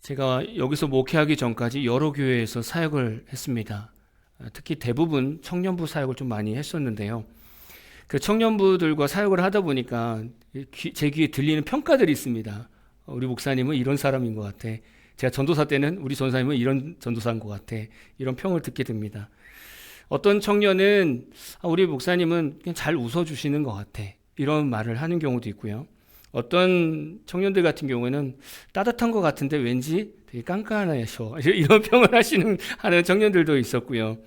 제가 여기서 목회하기 전까지 여러 교회에서 사역을 했습니다. 특히 대부분 청년부 사역을 좀 많이 했었는데요. 그 청년부들과 사역을 하다 보니까 제 귀에 들리는 평가들이 있습니다. 우리 목사님은 이런 사람인 것 같아. 제가 전도사 때는 우리 전사님은 이런 전도사인 것 같아. 이런 평을 듣게 됩니다. 어떤 청년은 우리 목사님은 그냥 잘 웃어주시는 것 같아. 이런 말을 하는 경우도 있고요. 어떤 청년들 같은 경우에는 따뜻한 것 같은데 왠지 되게 깐깐하셔. 이런 평을 하는 청년들도 있었고요.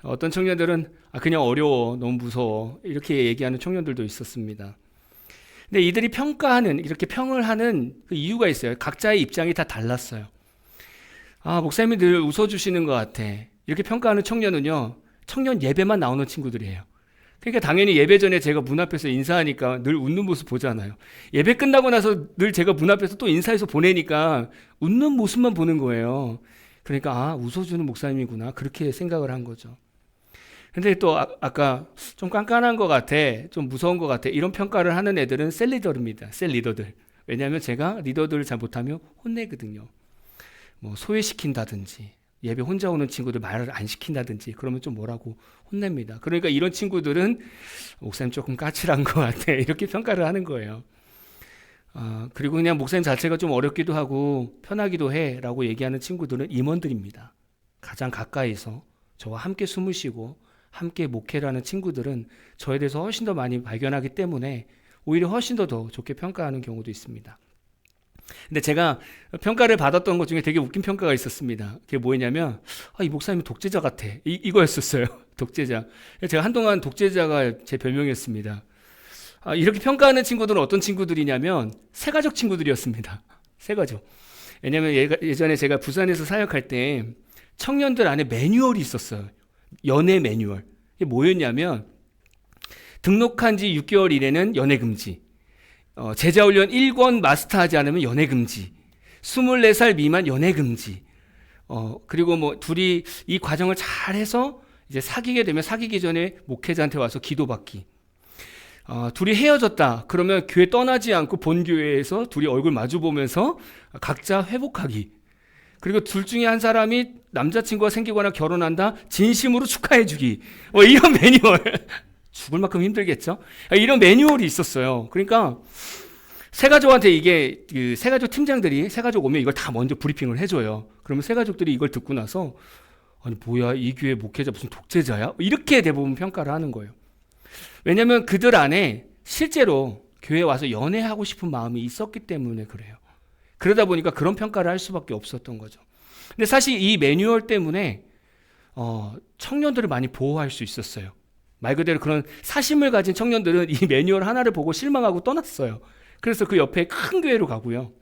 어떤 청년들은 그냥 어려워, 너무 무서워. 이렇게 얘기하는 청년들도 있었습니다. 근데 이들이 이렇게 평을 하는 그 이유가 있어요. 각자의 입장이 다 달랐어요. 목사님이 늘 웃어주시는 것 같아. 이렇게 평가하는 청년은요, 청년 예배만 나오는 친구들이에요. 그러니까 당연히 예배 전에 제가 문 앞에서 인사하니까 늘 웃는 모습 보잖아요. 예배 끝나고 나서 늘 제가 문 앞에서 또 인사해서 보내니까 웃는 모습만 보는 거예요. 그러니까 웃어주는 목사님이구나, 그렇게 생각을 한 거죠. 근데 또 아까 좀 깐깐한 것 같아, 좀 무서운 것 같아, 이런 평가를 하는 애들은 셀 리더들. 왜냐하면 제가 리더들을 잘 못하면 혼내거든요. 뭐 소외시킨다든지, 예배 혼자 오는 친구들 말을 안 시킨다든지 그러면 좀 뭐라고 혼냅니다. 그러니까 이런 친구들은 목사님 조금 까칠한 것 같아, 이렇게 평가를 하는 거예요. 그리고 그냥 목사님 자체가 좀 어렵기도 하고 편하기도 해 라고 얘기하는 친구들은 임원들입니다. 가장 가까이서 저와 함께 숨을 쉬고 함께 목회를 하는 친구들은 저에 대해서 훨씬 더 많이 발견하기 때문에 오히려 훨씬 더 좋게 평가하는 경우도 있습니다. 근데 제가 평가를 받았던 것 중에 되게 웃긴 평가가 있었습니다. 그게 뭐였냐면 이 목사님은 독재자 같아, 이거였었어요. 독재자. 제가 한동안 독재자가 제 별명이었습니다. 이렇게 평가하는 친구들은 어떤 친구들이냐면 새가족 친구들이었습니다. 새가족. 왜냐면 예전에 제가 부산에서 사역할 때 청년들 안에 매뉴얼이 있었어요. 연애 매뉴얼. 이게 뭐였냐면 등록한 지 6개월 이내는 연애 금지, 제자훈련 1권 마스터하지 않으면 연애 금지, 24살 미만 연애 금지, 그리고 뭐 둘이 이 과정을 잘해서 이제 사귀게 되면 사귀기 전에 목회자한테 와서 기도받기, 둘이 헤어졌다 그러면 교회 떠나지 않고 본 교회에서 둘이 얼굴 마주 보면서 각자 회복하기, 그리고 둘 중에 한 사람이 남자친구가 생기거나 결혼한다 진심으로 축하해주기, 이런 매뉴얼. 죽을 만큼 힘들겠죠? 이런 매뉴얼이 있었어요. 그러니까 새가족한테 이게 새가족 팀장들이 새가족 오면 이걸 다 먼저 브리핑을 해줘요. 그러면 새가족들이 이걸 듣고 나서 아니 뭐야, 이 교회 목회자 무슨 독재자야? 이렇게 대부분 평가를 하는 거예요. 왜냐하면 그들 안에 실제로 교회에 와서 연애하고 싶은 마음이 있었기 때문에 그래요. 그러다 보니까 그런 평가를 할 수밖에 없었던 거죠. 근데 사실 이 매뉴얼 때문에 청년들을 많이 보호할 수 있었어요. 말 그대로 그런 사심을 가진 청년들은 이 매뉴얼 하나를 보고 실망하고 떠났어요. 그래서 그 옆에 큰 교회로 가고요.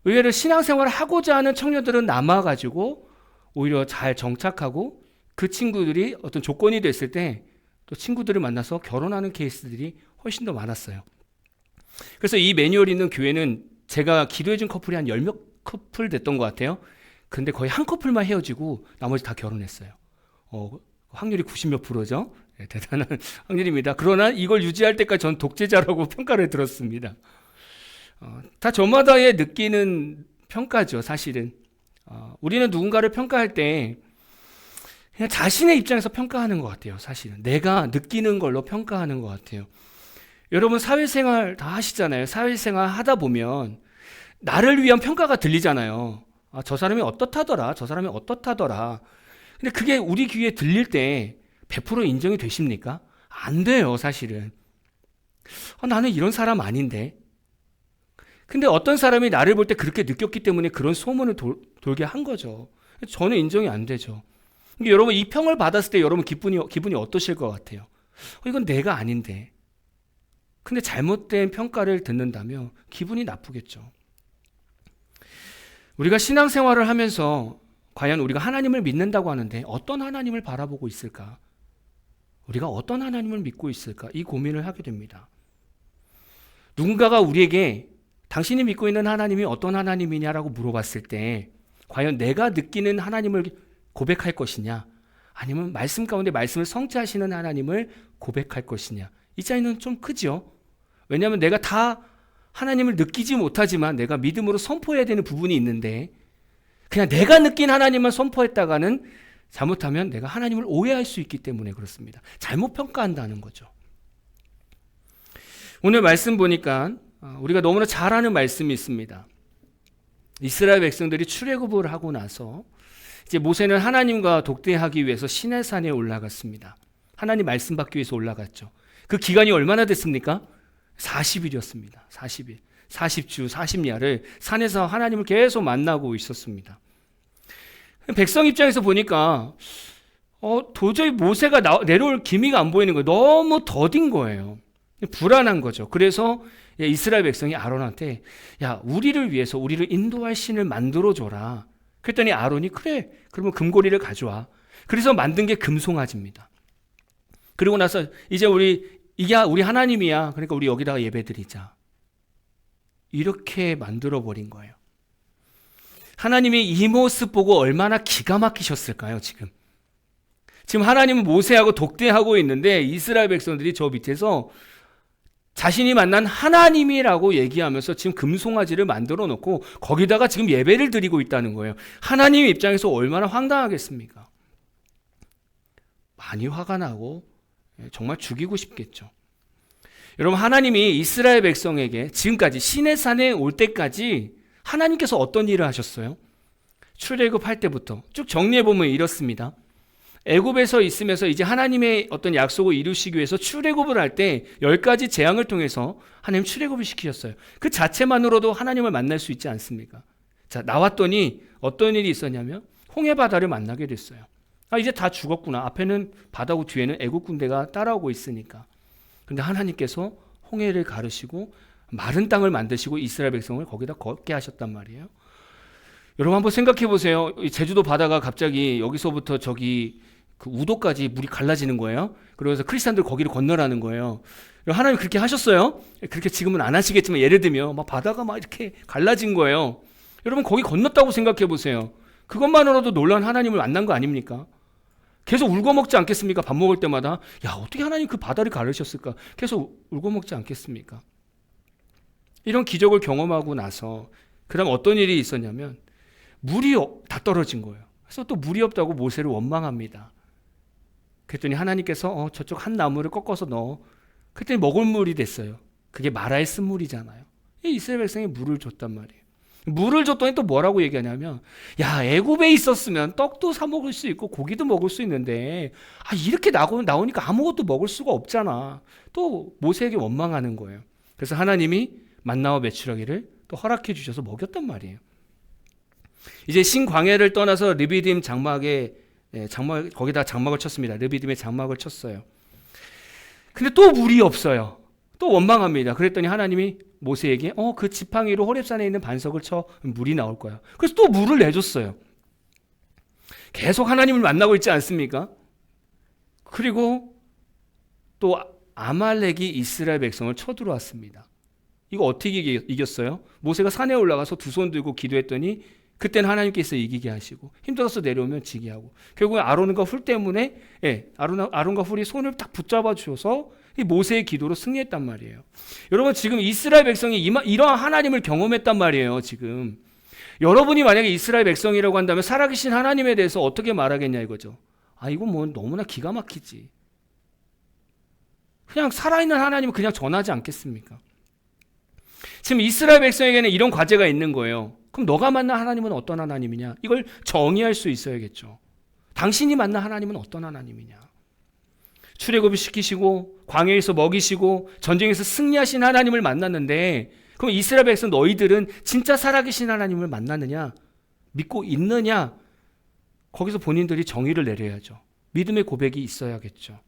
의외로 신앙생활을 하고자 하는 청년들은 남아가지고 오히려 잘 정착하고 그 친구들이 어떤 조건이 됐을 때 또 친구들을 만나서 결혼하는 케이스들이 훨씬 더 많았어요. 그래서 이 매뉴얼 있는 교회는 제가 기도해준 커플이 한 10몇 커플 됐던 것 같아요. 근데 거의 한 커플만 헤어지고 나머지 다 결혼했어요. 확률이 90몇 %죠. 대단한 확률입니다. 그러나 이걸 유지할 때까지 전 독재자라고 평가를 들었습니다. 다 저마다의 느끼는 평가죠, 사실은. 우리는 누군가를 평가할 때 그냥 자신의 입장에서 평가하는 것 같아요, 사실은. 내가 느끼는 걸로 평가하는 것 같아요. 여러분 사회생활 다 하시잖아요. 사회생활 하다 보면 나를 위한 평가가 들리잖아요. 저 사람이 어떻다더라, 저 사람이 어떻다더라. 근데 그게 우리 귀에 들릴 때 100% 인정이 되십니까? 안 돼요, 사실은. 나는 이런 사람 아닌데. 근데 어떤 사람이 나를 볼 때 그렇게 느꼈기 때문에 그런 소문을 돌게 한 거죠. 저는 인정이 안 되죠. 그러니까 여러분 이 평을 받았을 때 여러분 기분이 어떠실 것 같아요? 이건 내가 아닌데. 근데 잘못된 평가를 듣는다면 기분이 나쁘겠죠. 우리가 신앙생활을 하면서 과연 우리가 하나님을 믿는다고 하는데 어떤 하나님을 바라보고 있을까? 우리가 어떤 하나님을 믿고 있을까? 이 고민을 하게 됩니다. 누군가가 우리에게 당신이 믿고 있는 하나님이 어떤 하나님이냐라고 물어봤을 때 과연 내가 느끼는 하나님을 고백할 것이냐, 아니면 말씀 가운데 말씀을 성취하시는 하나님을 고백할 것이냐, 이 차이는 좀 크죠. 왜냐하면 내가 다 하나님을 느끼지 못하지만 내가 믿음으로 선포해야 되는 부분이 있는데 그냥 내가 느낀 하나님만 선포했다가는 잘못하면 내가 하나님을 오해할 수 있기 때문에 그렇습니다. 잘못 평가한다는 거죠. 오늘 말씀 보니까 우리가 너무나 잘 아는 말씀이 있습니다. 이스라엘 백성들이 출애굽을 하고 나서 이제 모세는 하나님과 독대하기 위해서 시내산에 올라갔습니다. 하나님 말씀 받기 위해서 올라갔죠. 그 기간이 얼마나 됐습니까? 40일이었습니다. 40일. 40주, 40야를 산에서 하나님을 계속 만나고 있었습니다. 백성 입장에서 보니까 도저히 모세가 내려올 기미가 안 보이는 거예요. 너무 더딘 거예요. 불안한 거죠. 그래서 이스라엘 백성이 아론한테 야, 우리를 위해서 우리를 인도할 신을 만들어줘라. 그랬더니 아론이 그래, 그러면 금고리를 가져와. 그래서 만든 게 금송아지입니다. 그리고 나서 이제 이게 우리 하나님이야. 그러니까 우리 여기다가 예배드리자. 이렇게 만들어버린 거예요. 하나님이 이 모습 보고 얼마나 기가 막히셨을까요, 지금? 지금 하나님은 모세하고 독대하고 있는데 이스라엘 백성들이 저 밑에서 자신이 만난 하나님이라고 얘기하면서 지금 금송아지를 만들어 놓고 거기다가 지금 예배를 드리고 있다는 거예요. 하나님 입장에서 얼마나 황당하겠습니까? 많이 화가 나고 정말 죽이고 싶겠죠. 여러분, 하나님이 이스라엘 백성에게 지금까지 시내산에 올 때까지 하나님께서 어떤 일을 하셨어요? 출애굽할 때부터 쭉 정리해 보면 이렇습니다. 애굽에서 있으면서 이제 하나님의 어떤 약속을 이루시기 위해서 출애굽을 할 때 10가지 재앙을 통해서 하나님 출애굽을 시키셨어요. 그 자체만으로도 하나님을 만날 수 있지 않습니까? 자, 나왔더니 어떤 일이 있었냐면 홍해 바다를 만나게 됐어요. 이제 다 죽었구나. 앞에는 바다고 뒤에는 애굽 군대가 따라오고 있으니까. 근데 하나님께서 홍해를 가르시고 마른 땅을 만드시고 이스라엘 백성을 거기다 걷게 하셨단 말이에요. 여러분 한번 생각해 보세요. 제주도 바다가 갑자기 여기서부터 저기 그 우도까지 물이 갈라지는 거예요. 그래서 크리스찬들 거기를 건너라는 거예요. 하나님 그렇게 하셨어요? 그렇게 지금은 안 하시겠지만 예를 들면 막 바다가 막 이렇게 갈라진 거예요. 여러분 거기 건넜다고 생각해 보세요. 그것만으로도 놀라운 하나님을 만난 거 아닙니까? 계속 울고 먹지 않겠습니까? 밥 먹을 때마다 야, 어떻게 하나님 그 바다를 가르셨을까? 계속 울고 먹지 않겠습니까? 이런 기적을 경험하고 나서 그다음 어떤 일이 있었냐면 물이 다 떨어진 거예요. 그래서 또 물이 없다고 모세를 원망합니다. 그랬더니 하나님께서 저쪽 한 나무를 꺾어서 넣어. 그랬더니 먹을 물이 됐어요. 그게 마라의 쓴물이잖아요. 이스라엘 백성이 물을 줬단 말이에요. 물을 줬더니 또 뭐라고 얘기하냐면 야, 애굽에 있었으면 떡도 사 먹을 수 있고 고기도 먹을 수 있는데 이렇게 나오니까 아무것도 먹을 수가 없잖아. 또 모세에게 원망하는 거예요. 그래서 하나님이 만나와 메추라기를 또 허락해 주셔서 먹였단 말이에요. 이제 신광야를 떠나서 르비딤 장막에 거기다 장막을 쳤습니다. 르비딤에 장막을 쳤어요. 근데 또 물이 없어요. 또 원망합니다. 그랬더니 하나님이 모세에게 그 지팡이로 호렙산에 있는 반석을 쳐 물이 나올 거야. 그래서 또 물을 내줬어요. 계속 하나님을 만나고 있지 않습니까? 그리고 또 아말렉이 이스라엘 백성을 쳐들어왔습니다. 이거 어떻게 이겼어요? 모세가 산에 올라가서 두 손 들고 기도했더니 그때는 하나님께서 이기게 하시고 힘들어서 내려오면 지게 하고 결국에 아론과 훌 때문에 아론과 훌이 손을 딱 붙잡아 주셔서 모세의 기도로 승리했단 말이에요. 여러분 지금 이스라엘 백성이 이러한 하나님을 경험했단 말이에요. 지금 여러분이 만약에 이스라엘 백성이라고 한다면 살아계신 하나님에 대해서 어떻게 말하겠냐 이거죠. 이건 뭐 너무나 기가 막히지. 그냥 살아있는 하나님을 그냥 전하지 않겠습니까? 지금 이스라엘 백성에게는 이런 과제가 있는 거예요. 그럼 너가 만난 하나님은 어떤 하나님이냐? 이걸 정의할 수 있어야겠죠. 당신이 만난 하나님은 어떤 하나님이냐? 출애굽을 시키시고 광야에서 먹이시고 전쟁에서 승리하신 하나님을 만났는데 그럼 이스라엘 백성 너희들은 진짜 살아계신 하나님을 만났느냐? 믿고 있느냐? 거기서 본인들이 정의를 내려야죠. 믿음의 고백이 있어야겠죠.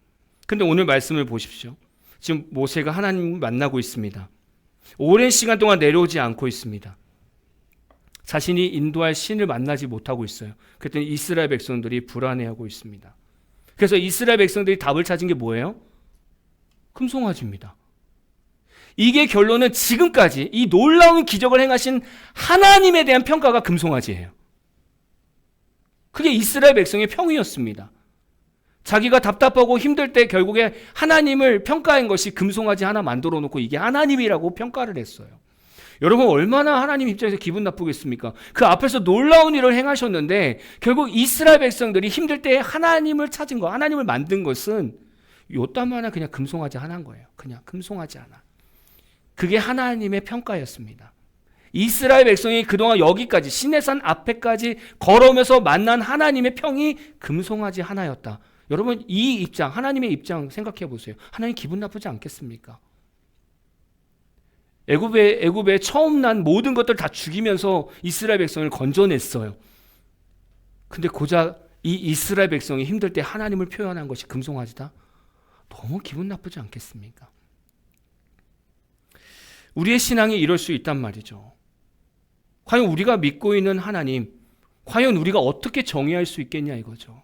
근데 오늘 말씀을 보십시오. 지금 모세가 하나님을 만나고 있습니다. 오랜 시간 동안 내려오지 않고 있습니다. 자신이 인도할 신을 만나지 못하고 있어요. 그랬더니 이스라엘 백성들이 불안해하고 있습니다. 그래서 이스라엘 백성들이 답을 찾은 게 뭐예요? 금송아지입니다. 이게 결론은 지금까지 이 놀라운 기적을 행하신 하나님에 대한 평가가 금송아지예요. 그게 이스라엘 백성의 평이었습니다. 자기가 답답하고 힘들 때 결국에 하나님을 평가한 것이 금송아지 하나 만들어 놓고 이게 하나님이라고 평가를 했어요. 여러분 얼마나 하나님 입장에서 기분 나쁘겠습니까? 그 앞에서 놀라운 일을 행하셨는데 결국 이스라엘 백성들이 힘들 때 하나님을 찾은 거, 하나님을 만든 것은 요딴 하나 그냥 금송아지 하나인 거예요. 그냥 금송아지 하나. 그게 하나님의 평가였습니다. 이스라엘 백성이 그동안 여기까지 시내산 앞에까지 걸어오면서 만난 하나님의 평이 금송아지 하나였다. 여러분 이 입장, 하나님의 입장 생각해 보세요. 하나님 기분 나쁘지 않겠습니까? 애굽에 처음 난 모든 것들 다 죽이면서 이스라엘 백성을 건져냈어요. 근데 고작 이 이스라엘 백성이 힘들 때 하나님을 표현한 것이 금송아지다? 너무 기분 나쁘지 않겠습니까? 우리의 신앙이 이럴 수 있단 말이죠. 과연 우리가 믿고 있는 하나님, 과연 우리가 어떻게 정의할 수 있겠냐 이거죠.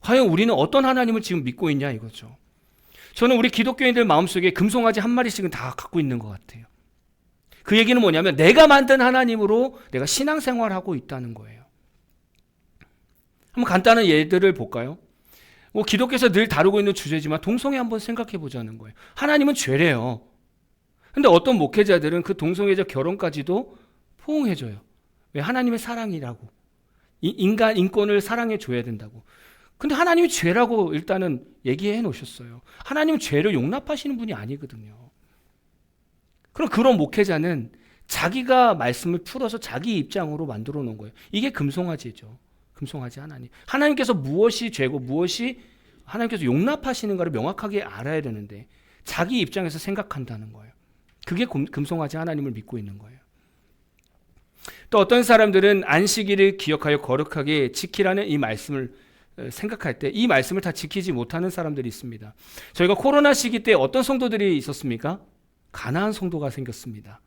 과연 우리는 어떤 하나님을 지금 믿고 있냐 이거죠. 저는 우리 기독교인들 마음속에 금송아지 한 마리씩은 다 갖고 있는 것 같아요. 그 얘기는 뭐냐면 내가 만든 하나님으로 내가 신앙생활하고 있다는 거예요. 한번 간단한 예들을 볼까요? 기독교에서 늘 다루고 있는 주제지만 동성애 한번 생각해 보자는 거예요. 하나님은 죄래요. 근데 어떤 목회자들은 그 동성애자 결혼까지도 포옹해줘요. 왜? 하나님의 사랑이라고. 인간 인권을 사랑해 줘야 된다고. 근데 하나님이 죄라고 일단은 얘기해 놓으셨어요. 하나님은 죄를 용납하시는 분이 아니거든요. 그럼 그런 목회자는 자기가 말씀을 풀어서 자기 입장으로 만들어 놓은 거예요. 이게 금송아지죠. 금송아지 하나님. 하나님께서 무엇이 죄고 무엇이 하나님께서 용납하시는가를 명확하게 알아야 되는데 자기 입장에서 생각한다는 거예요. 그게 금송아지 하나님을 믿고 있는 거예요. 또 어떤 사람들은 안식일을 기억하여 거룩하게 지키라는 이 말씀을 생각할 때 이 말씀을 다 지키지 못하는 사람들이 있습니다. 저희가 코로나 시기 때 어떤 성도들이 있었습니까? 가난한 성도가 생겼습니다.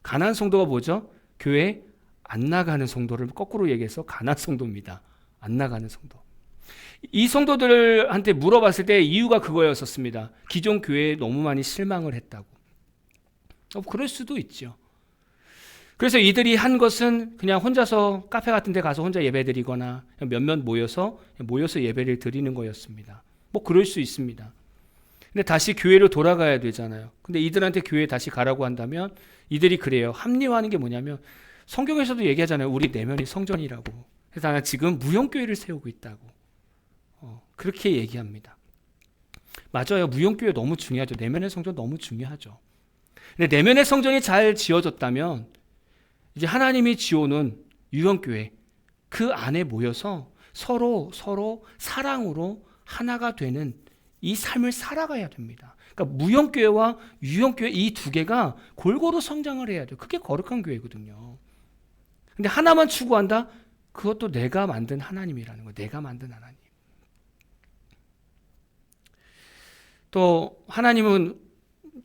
가난한 성도가 뭐죠? 교회 안 나가는 성도를 거꾸로 얘기해서 가난한 성도입니다. 안 나가는 성도. 이 성도들한테 물어봤을 때 이유가 그거였었습니다. 기존 교회에 너무 많이 실망을 했다고. 그럴 수도 있죠. 그래서 이들이 한 것은 그냥 혼자서 카페 같은 데 가서 혼자 예배 드리거나 몇몇 모여서 예배를 드리는 거였습니다. 그럴 수 있습니다. 근데 다시 교회로 돌아가야 되잖아요. 근데 이들한테 교회에 다시 가라고 한다면 이들이 그래요. 합리화하는 게 뭐냐면 성경에서도 얘기하잖아요. 우리 내면이 성전이라고. 그래서 나는 지금 무형교회를 세우고 있다고. 그렇게 얘기합니다. 맞아요. 무형교회 너무 중요하죠. 내면의 성전 너무 중요하죠. 근데 내면의 성전이 잘 지어졌다면 이제 하나님이 지어놓은 유형교회 그 안에 모여서 서로 사랑으로 하나가 되는 이 삶을 살아가야 됩니다. 그러니까 무형교회와 유형교회 이 두 개가 골고루 성장을 해야 돼요. 그게 거룩한 교회거든요. 근데 하나만 추구한다? 그것도 내가 만든 하나님이라는 거예요. 내가 만든 하나님. 또 하나님은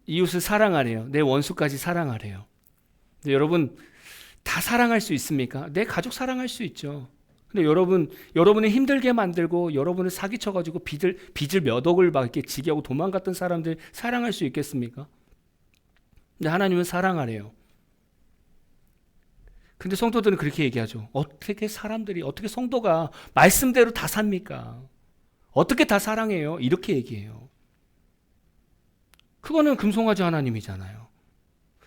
이웃을 사랑하래요. 내 원수까지 사랑하래요. 근데 여러분 다 사랑할 수 있습니까? 내 가족 사랑할 수 있죠. 근데 여러분을 힘들게 만들고 여러분을 사기쳐가지고 빚을 몇 억을 막 이렇게 지게 하고 도망갔던 사람들 사랑할 수 있겠습니까? 근데 하나님은 사랑하래요. 근데 성도들은 그렇게 얘기하죠. 어떻게 성도가 말씀대로 다 삽니까? 어떻게 다 사랑해요? 이렇게 얘기해요. 그거는 금송아지 하나님이잖아요.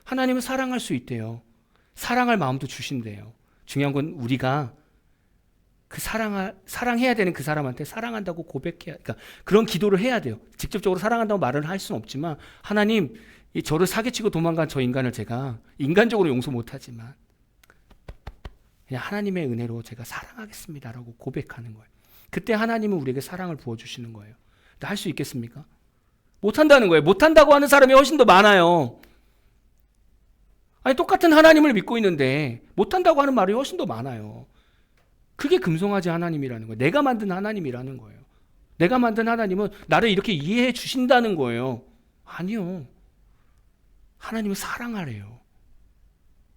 하나님은 사랑할 수 있대요. 사랑할 마음도 주신대요. 중요한 건 우리가 그 사랑해야 되는 그 사람한테 사랑한다고 그러니까 그런 기도를 해야 돼요. 직접적으로 사랑한다고 말을 할 수는 없지만 하나님, 저를 사기치고 도망간 저 인간을 제가 인간적으로 용서 못하지만 그냥 하나님의 은혜로 제가 사랑하겠습니다라고 고백하는 거예요. 그때 하나님은 우리에게 사랑을 부어주시는 거예요. 근데 할 수 있겠습니까? 못한다는 거예요. 못한다고 하는 사람이 훨씬 더 많아요. 아니 똑같은 하나님을 믿고 있는데 못한다고 하는 말이 훨씬 더 많아요. 그게 금송아지 하나님이라는 거예요. 내가 만든 하나님이라는 거예요. 내가 만든 하나님은 나를 이렇게 이해해 주신다는 거예요. 아니요. 하나님은 사랑하래요.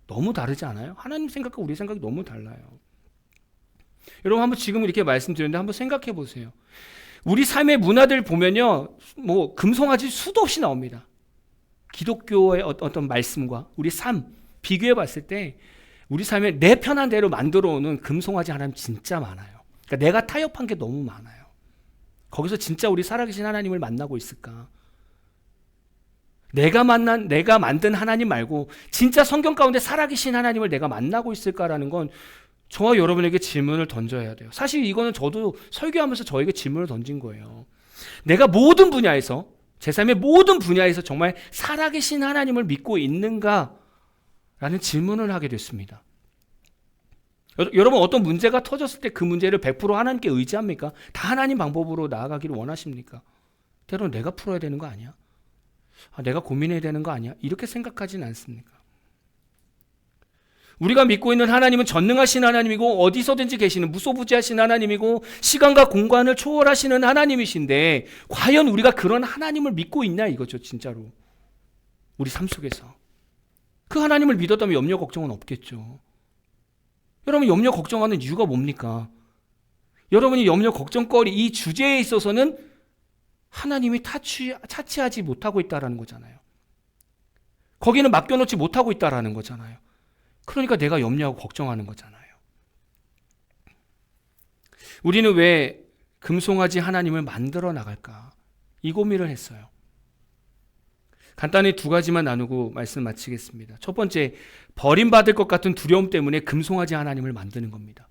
너무 다르지 않아요? 하나님 생각과 우리 생각이 너무 달라요. 여러분 한번 지금 이렇게 말씀드렸는데 한번 생각해 보세요. 우리 삶의 문화들 보면요, 금송아지 수도 없이 나옵니다. 기독교의 어떤 말씀과 우리 삶 비교해 봤을 때 우리 삶에 내 편한 대로 만들어 오는 금송아지 하나님 진짜 많아요. 그러니까 내가 타협한 게 너무 많아요. 거기서 진짜 우리 살아계신 하나님을 만나고 있을까? 내가 만든 하나님 말고 진짜 성경 가운데 살아계신 하나님을 내가 만나고 있을까라는 건 저와 여러분에게 질문을 던져야 돼요. 사실 이거는 저도 설교하면서 저에게 질문을 던진 거예요. 내가 모든 분야에서, 제 삶의 모든 분야에서 정말 살아계신 하나님을 믿고 있는가? 라는 질문을 하게 됐습니다. 여러분, 어떤 문제가 터졌을 때 그 문제를 100% 하나님께 의지합니까? 다 하나님 방법으로 나아가기를 원하십니까? 때로는 내가 풀어야 되는 거 아니야? 내가 고민해야 되는 거 아니야? 이렇게 생각하지는 않습니까? 우리가 믿고 있는 하나님은 전능하신 하나님이고 어디서든지 계시는 무소부지하신 하나님이고 시간과 공간을 초월하시는 하나님이신데 과연 우리가 그런 하나님을 믿고 있냐 이거죠, 진짜로. 우리 삶 속에서. 그 하나님을 믿었다면 염려 걱정은 없겠죠. 여러분, 염려 걱정하는 이유가 뭡니까? 여러분이 염려 걱정거리 이 주제에 있어서는 하나님이 차치하지 못하고 있다는 거잖아요. 거기는 맡겨놓지 못하고 있다는 거잖아요. 그러니까 내가 염려하고 걱정하는 거잖아요. 우리는 왜 금송아지 하나님을 만들어 나갈까? 이 고민을 했어요. 간단히 두 가지만 나누고 말씀 마치겠습니다. 첫 번째, 버림받을 것 같은 두려움 때문에 금송아지 하나님을 만드는 겁니다.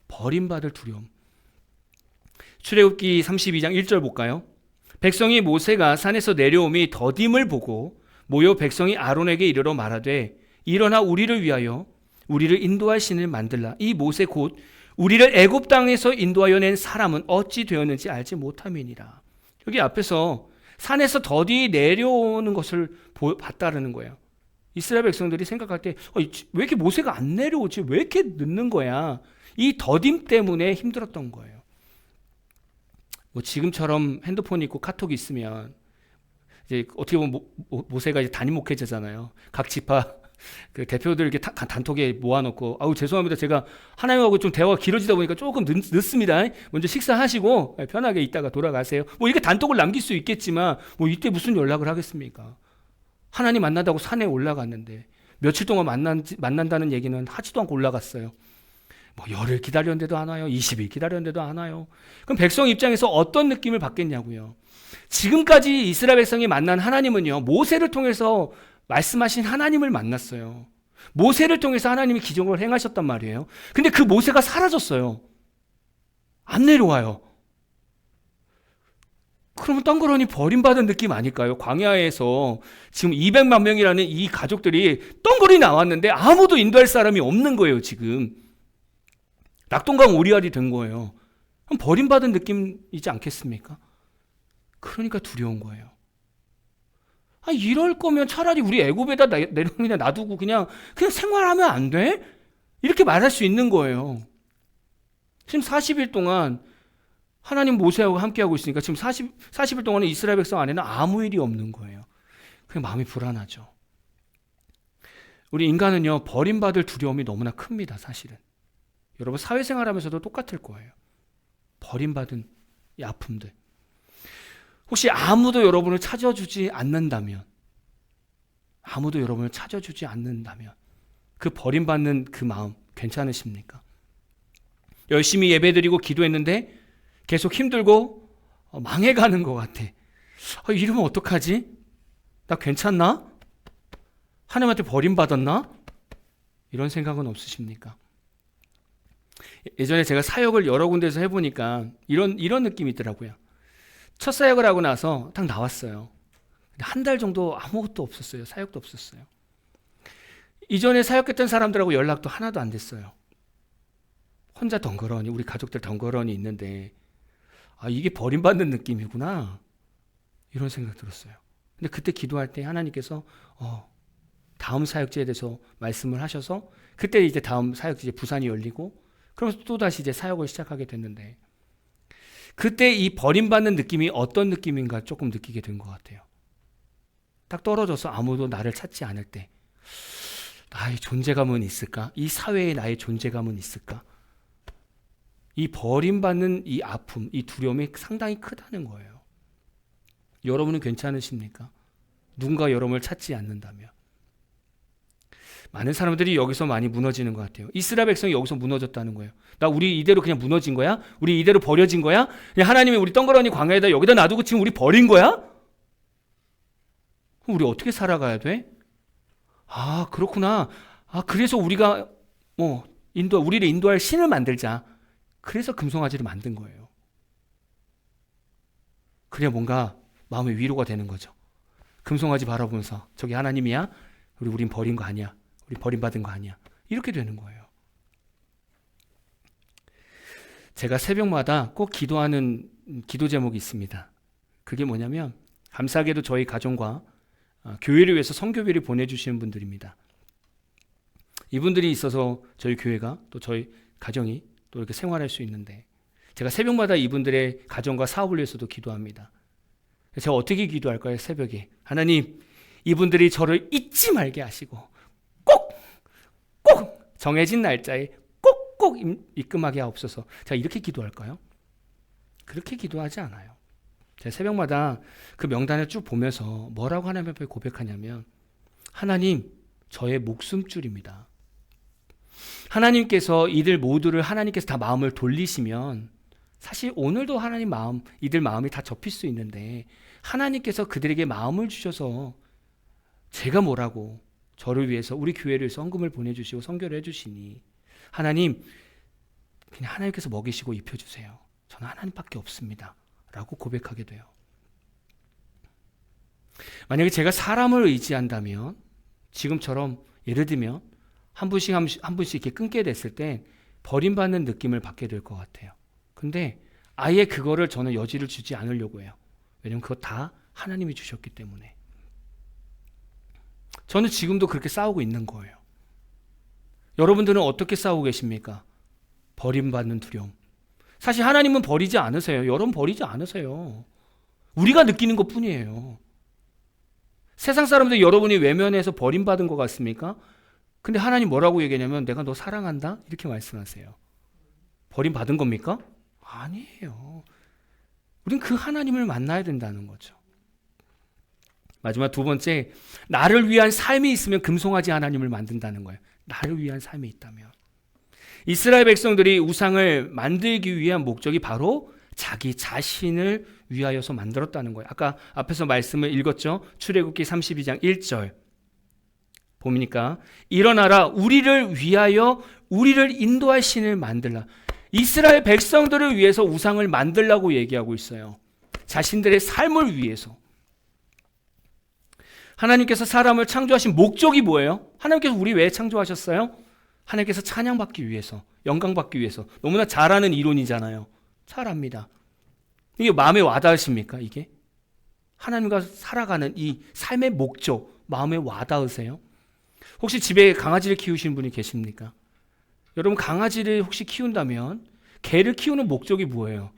버림받을 두려움. 출애굽기 32장 1절 볼까요? 백성이 모세가 산에서 내려옴이 더딤을 보고 모여 백성이 아론에게 이르러 말하되 일어나 우리를 위하여 우리를 인도할 신을 만들라. 이 모세 곧 우리를 애굽 땅에서 인도하여 낸 사람은 어찌 되었는지 알지 못함이니라. 여기 앞에서 산에서 더디 내려오는 것을 봤다는 거예요. 이스라엘 백성들이 생각할 때 왜 이렇게 모세가 안 내려오지? 왜 이렇게 늦는 거야? 이 더딤 때문에 힘들었던 거예요. 뭐 지금처럼 핸드폰이 있고 카톡이 있으면 이제 어떻게 보면 모세가 이제 담임 목회자잖아요. 각 지파 그 대표들 이렇게 단톡에 모아놓고 아우 죄송합니다. 제가 하나님하고 좀 대화가 길어지다 보니까 조금 늦습니다. 먼저 식사하시고 편하게 있다가 돌아가세요. 뭐 이렇게 단톡을 남길 수 있겠지만 뭐 이때 무슨 연락을 하겠습니까? 하나님 만나다고 산에 올라갔는데 며칠 동안 만난다는 얘기는 하지도 않고 올라갔어요. 뭐 열흘 기다렸는데도 안 와요. 20일 기다렸는데도 안 와요. 그럼 백성 입장에서 어떤 느낌을 받겠냐고요. 지금까지 이스라엘 백성이 만난 하나님은요, 모세를 통해서 말씀하신 하나님을 만났어요. 모세를 통해서 하나님이 기적을 행하셨단 말이에요. 근데 그 모세가 사라졌어요. 안 내려와요. 그러면 덩그러니 버림받은 느낌 아닐까요? 광야에서 지금 200만 명이라는 이 가족들이 덩그러니 나왔는데 아무도 인도할 사람이 없는 거예요, 지금. 낙동강 오리알이 된 거예요. 그럼 버림받은 느낌이지 않겠습니까? 그러니까 두려운 거예요. 이럴 거면 차라리 우리 애굽에다 내려오냐 놔두고 그냥 생활하면 안 돼? 이렇게 말할 수 있는 거예요. 지금 40일 동안 하나님 모세하고 함께하고 있으니까 지금 40일 동안은 이스라엘 백성 안에는 아무 일이 없는 거예요. 그냥 마음이 불안하죠. 우리 인간은요, 버림받을 두려움이 너무나 큽니다, 사실은. 여러분 사회생활하면서도 똑같을 거예요. 버림받은 이 아픔들. 혹시 아무도 여러분을 찾아주지 않는다면 그 버림받는 그 마음 괜찮으십니까? 열심히 예배드리고 기도했는데 계속 힘들고 망해가는 것 같아. 이러면 어떡하지? 나 괜찮나? 하나님한테 버림받았나? 이런 생각은 없으십니까? 예전에 제가 사역을 여러 군데서 해보니까 이런 느낌이 있더라고요. 첫 사역을 하고 나서 딱 나왔어요. 한 달 정도 아무것도 없었어요. 사역도 없었어요. 이전에 사역했던 사람들하고 연락도 하나도 안 됐어요. 혼자 덩그러니, 우리 가족들 덩그러니 있는데 이게 버림받는 느낌이구나, 이런 생각 들었어요. 근데 그때 기도할 때 하나님께서 다음 사역지에 대해서 말씀을 하셔서 그때 이제 다음 사역지 부산이 열리고 그러면서 또다시 이제 사역을 시작하게 됐는데 그때 이 버림받는 느낌이 어떤 느낌인가 조금 느끼게 된 것 같아요. 딱 떨어져서 아무도 나를 찾지 않을 때 나의 존재감은 있을까? 이 사회에 나의 존재감은 있을까? 이 버림받는 이 아픔, 이 두려움이 상당히 크다는 거예요. 여러분은 괜찮으십니까? 누군가 여러분을 찾지 않는다면. 많은 사람들이 여기서 많이 무너지는 것 같아요. 이스라엘 백성이 여기서 무너졌다는 거예요. 우리 이대로 그냥 무너진 거야? 우리 이대로 버려진 거야? 그냥 하나님이 우리 덩그러니 광야에다 여기다 놔두고 지금 우리 버린 거야? 우리 어떻게 살아가야 돼? 아, 그렇구나. 아, 그래서 우리가 우리를 인도할 신을 만들자. 그래서 금송아지를 만든 거예요. 그래야 뭔가 마음의 위로가 되는 거죠. 금송아지 바라보면서 저기 하나님이야? 우린 버린 거 아니야. 우리 버림받은 거 아니야. 이렇게 되는 거예요. 제가 새벽마다 꼭 기도하는 기도 제목이 있습니다. 그게 뭐냐면 감사하게도 저희 가정과 교회를 위해서 선교비를 보내주시는 분들입니다. 이분들이 있어서 저희 교회가 또 저희 가정이 또 이렇게 생활할 수 있는데 제가 새벽마다 이분들의 가정과 사업을 위해서도 기도합니다. 제가 어떻게 기도할까요? 새벽에 하나님 이분들이 저를 잊지 말게 하시고 꼭 정해진 날짜에 꼭 입금하게 하옵소서. 제가 이렇게 기도할까요? 그렇게 기도하지 않아요. 제가 새벽마다 그 명단을 쭉 보면서 뭐라고 하나님 앞에 고백하냐면 하나님 저의 목숨줄입니다. 하나님께서 이들 모두를 하나님께서 다 마음을 돌리시면 사실 오늘도 하나님 마음 이들 마음이 다 접힐 수 있는데 하나님께서 그들에게 마음을 주셔서 제가 뭐라고 저를 위해서 우리 교회를 위해서 헌금을 보내주시고 선교를 해주시니 하나님 그냥 하나님께서 먹이시고 입혀주세요. 저는 하나님밖에 없습니다. 라고 고백하게 돼요. 만약에 제가 사람을 의지한다면 지금처럼 예를 들면 한 분씩 이렇게 끊게 됐을 때 버림받는 느낌을 받게 될 것 같아요. 근데 아예 그거를 저는 여지를 주지 않으려고 해요. 왜냐면 그거 다 하나님이 주셨기 때문에. 저는 지금도 그렇게 싸우고 있는 거예요. 여러분들은 어떻게 싸우고 계십니까? 버림받는 두려움. 사실 하나님은 버리지 않으세요. 여러분 버리지 않으세요. 우리가 느끼는 것 뿐이에요. 세상 사람들 여러분이 외면해서 버림받은 것 같습니까? 근데 하나님 뭐라고 얘기하냐면 내가 너 사랑한다? 이렇게 말씀하세요. 버림받은 겁니까? 아니에요. 우린 그 하나님을 만나야 된다는 거죠. 마지막 두 번째, 나를 위한 삶이 있으면 금송아지 하나님을 만든다는 거예요. 나를 위한 삶이 있다면. 이스라엘 백성들이 우상을 만들기 위한 목적이 바로 자기 자신을 위하여서 만들었다는 거예요. 아까 앞에서 말씀을 읽었죠. 출애굽기 32장 1절 보니까 일어나라 우리를 위하여 우리를 인도할 신을 만들라. 이스라엘 백성들을 위해서 우상을 만들라고 얘기하고 있어요. 자신들의 삶을 위해서. 하나님께서 사람을 창조하신 목적이 뭐예요? 하나님께서 우리 왜 창조하셨어요? 하나님께서 찬양받기 위해서, 영광받기 위해서. 너무나 잘 아는 이론이잖아요. 잘 압니다. 이게 마음에 와닿으십니까? 이게? 하나님과 살아가는 이 삶의 목적, 마음에 와닿으세요? 혹시 집에 강아지를 키우시는 분이 계십니까? 여러분 강아지를 혹시 키운다면 개를 키우는 목적이 뭐예요?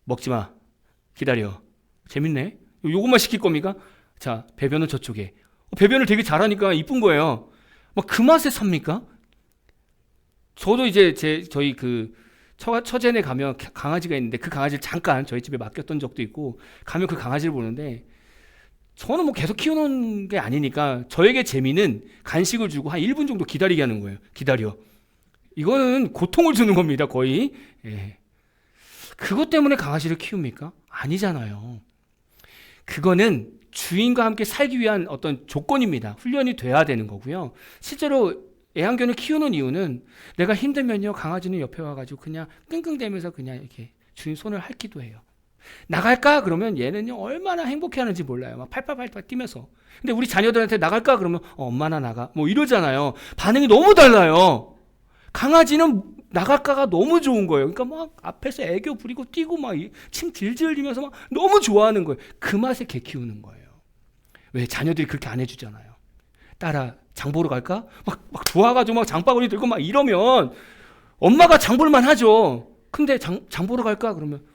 먹지 마. 기다려. 재밌네. 요것만 시킬 겁니까? 자, 배변은 저쪽에. 배변을 되게 잘하니까 이쁜 거예요. 막 그 맛에 삽니까? 저도 이제 저희 그 처제네 가면 강아지가 있는데 그 강아지를 잠깐 저희 집에 맡겼던 적도 있고 가면 그 강아지를 보는데 저는 뭐 계속 키우는 게 아니니까 저에게 재미는 간식을 주고 한 1분 정도 기다리게 하는 거예요. 기다려. 이거는 고통을 주는 겁니다. 거의. 예. 그것 때문에 강아지를 키웁니까? 아니잖아요. 그거는 주인과 함께 살기 위한 어떤 조건입니다. 훈련이 돼야 되는 거고요. 실제로 애완견을 키우는 이유는 내가 힘들면요 강아지는 옆에 와가지고 그냥 끙끙대면서 그냥 이렇게 주인 손을 핥기도 해요. 나갈까? 그러면 얘는요 얼마나 행복해하는지 몰라요. 막 팔팔팔팔 뛰면서. 근데 우리 자녀들한테 나갈까? 그러면 엄마나 나가 뭐 이러잖아요. 반응이 너무 달라요. 강아지는 나갈까가 너무 좋은 거예요. 그러니까 막 앞에서 애교 부리고 뛰고 막 침 질질 흘리면서 막 너무 좋아하는 거예요. 그 맛에 개 키우는 거예요. 왜? 자녀들이 그렇게 안 해주잖아요. 딸아 장 보러 갈까? 막 좋아가지고 막 장바구니 들고 막 이러면 엄마가 장 볼만 하죠. 근데 장 보러 갈까? 그러면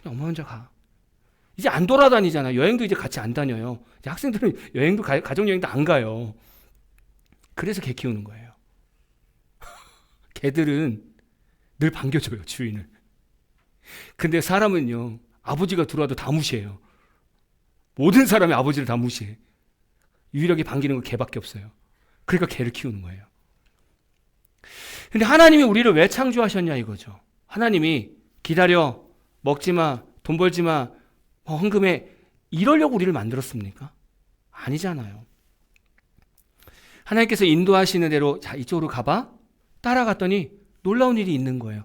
그냥 엄마 혼자 가. 이제 안 돌아다니잖아요. 여행도 이제 같이 안 다녀요. 이제 학생들은 여행도 가족여행도 안 가요. 그래서 개 키우는 거예요. 개들은 늘 반겨줘요, 주인을. 근데 사람은요, 아버지가 들어와도 다 무시해요. 모든 사람이 아버지를 다 무시해. 유일하게 반기는 건 개밖에 없어요. 그러니까 개를 키우는 거예요. 근데 하나님이 우리를 왜 창조하셨냐 이거죠. 하나님이 기다려, 먹지 마, 돈 벌지 마, 헌금해 이러려고 우리를 만들었습니까? 아니잖아요. 하나님께서 인도하시는 대로 자 이쪽으로 가봐 따라갔더니 놀라운 일이 있는 거예요.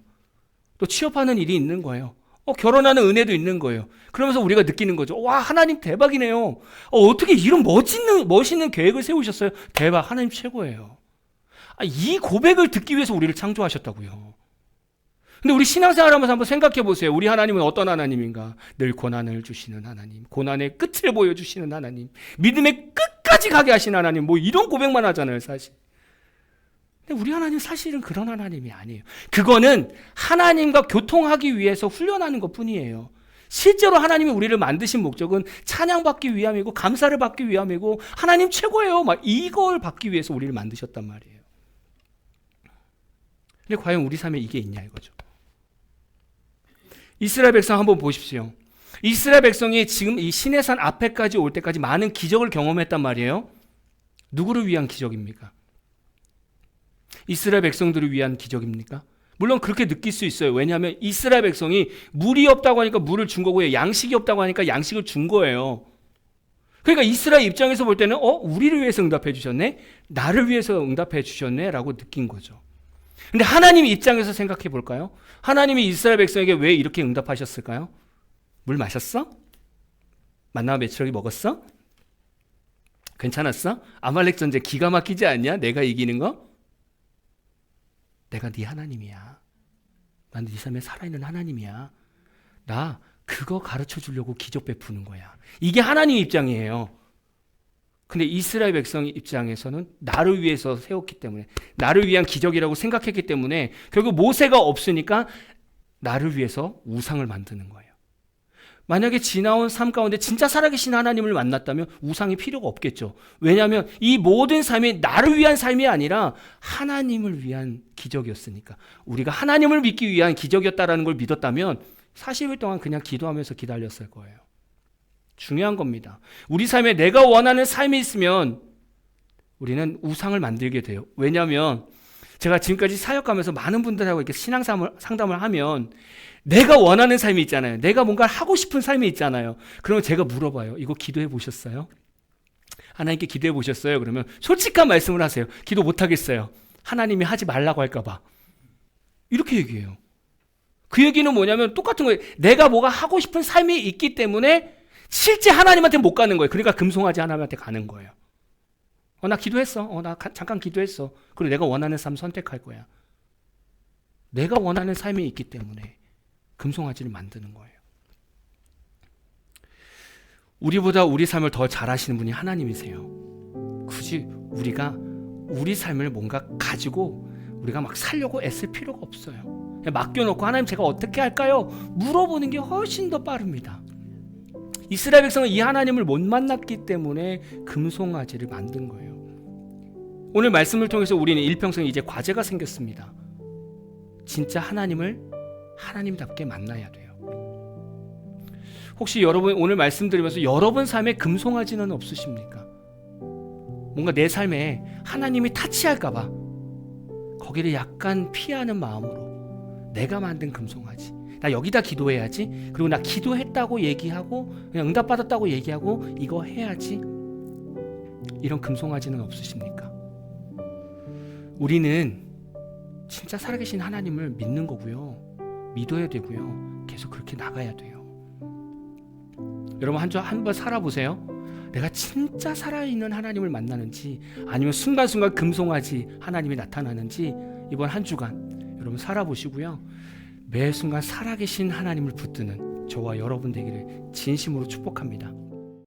또 취업하는 일이 있는 거예요. 결혼하는 은혜도 있는 거예요. 그러면서 우리가 느끼는 거죠. 와, 하나님 대박이네요. 어떻게 이런 멋있는 계획을 세우셨어요? 대박, 하나님 최고예요. 이 고백을 듣기 위해서 우리를 창조하셨다고요. 근데 우리 신앙생활하면서 한번 생각해 보세요. 우리 하나님은 어떤 하나님인가? 늘 고난을 주시는 하나님, 고난의 끝을 보여주시는 하나님, 믿음의 끝까지 가게 하시는 하나님, 뭐 이런 고백만 하잖아요, 사실. 근데 우리 하나님 사실은 그런 하나님이 아니에요. 그거는 하나님과 교통하기 위해서 훈련하는 것 뿐이에요. 실제로 하나님이 우리를 만드신 목적은 찬양받기 위함이고 감사를 받기 위함이고 하나님 최고예요. 막 이걸 받기 위해서 우리를 만드셨단 말이에요. 근데 과연 우리 삶에 이게 있냐 이거죠. 이스라엘 백성 한번 보십시오. 이스라엘 백성이 지금 이 시내산 앞에까지 올 때까지 많은 기적을 경험했단 말이에요. 누구를 위한 기적입니까? 이스라엘 백성들을 위한 기적입니까? 물론 그렇게 느낄 수 있어요. 왜냐하면 이스라엘 백성이 물이 없다고 하니까 물을 준 거고요. 양식이 없다고 하니까 양식을 준 거예요. 그러니까 이스라엘 입장에서 볼 때는 우리를 위해서 응답해 주셨네? 나를 위해서 응답해 주셨네? 라고 느낀 거죠. 근데 하나님 입장에서 생각해 볼까요? 하나님이 이스라엘 백성에게 왜 이렇게 응답하셨을까요? 물 마셨어? 만나와 메추라기 먹었어? 괜찮았어? 아말렉 전쟁 기가 막히지 않냐? 내가 이기는 거? 내가 네 하나님이야. 난 네 삶에 살아있는 하나님이야. 나 그거 가르쳐 주려고 기적 베푸는 거야. 이게 하나님 입장이에요. 근데 이스라엘 백성 입장에서는 나를 위해서 세웠기 때문에, 나를 위한 기적이라고 생각했기 때문에 결국 모세가 없으니까 나를 위해서 우상을 만드는 거예요. 만약에 지나온 삶 가운데 진짜 살아계신 하나님을 만났다면 우상이 필요가 없겠죠. 왜냐하면 이 모든 삶이 나를 위한 삶이 아니라 하나님을 위한 기적이었으니까. 우리가 하나님을 믿기 위한 기적이었다라는 걸 믿었다면 40일 동안 그냥 기도하면서 기다렸을 거예요. 중요한 겁니다. 우리 삶에 내가 원하는 삶이 있으면 우리는 우상을 만들게 돼요. 왜냐하면 제가 지금까지 사역하면서 많은 분들하고 이렇게 신앙 상담을 하면 내가 원하는 삶이 있잖아요. 내가 뭔가 하고 싶은 삶이 있잖아요. 그러면 제가 물어봐요. 이거 기도해 보셨어요? 하나님께 기도해 보셨어요? 그러면 솔직한 말씀을 하세요. 기도 못 하겠어요. 하나님이 하지 말라고 할까 봐. 이렇게 얘기해요. 그 얘기는 뭐냐면 똑같은 거예요. 내가 뭐가 하고 싶은 삶이 있기 때문에 실제 하나님한테 못 가는 거예요. 그러니까 금송아지 하나님한테 가는 거예요. 나 기도했어. 나 잠깐 기도했어. 그리고 내가 원하는 삶 선택할 거야. 내가 원하는 삶이 있기 때문에 금송아지를 만드는 거예요. 우리보다 우리 삶을 더 잘하시는 분이 하나님이세요. 굳이 우리가 우리 삶을 뭔가 가지고 우리가 막 살려고 애쓸 필요가 없어요. 그냥 맡겨놓고 하나님 제가 어떻게 할까요? 물어보는 게 훨씬 더 빠릅니다. 이스라엘 백성은 이 하나님을 못 만났기 때문에 금송아지를 만든 거예요. 오늘 말씀을 통해서 우리는 일평생에 이제 과제가 생겼습니다. 진짜 하나님을 하나님답게 만나야 돼요. 혹시 여러분 오늘 말씀드리면서 여러분 삶에 금송아지는 없으십니까? 뭔가 내 삶에 하나님이 타치할까 봐 거기를 약간 피하는 마음으로 내가 만든 금송아지, 나 여기다 기도해야지, 그리고 나 기도했다고 얘기하고 그냥 응답받았다고 얘기하고 이거 해야지, 이런 금송아지는 없으십니까? 우리는 진짜 살아계신 하나님을 믿는 거고요, 믿어야 되고요, 계속 그렇게 나가야 돼요. 여러분 한번 살아보세요. 내가 진짜 살아있는 하나님을 만나는지 아니면 순간순간 금송아지 하나님이 나타나는지 이번 한 주간 여러분 살아보시고요, 매 순간 살아계신 하나님을 붙드는 저와 여러분 되기를 진심으로 축복합니다.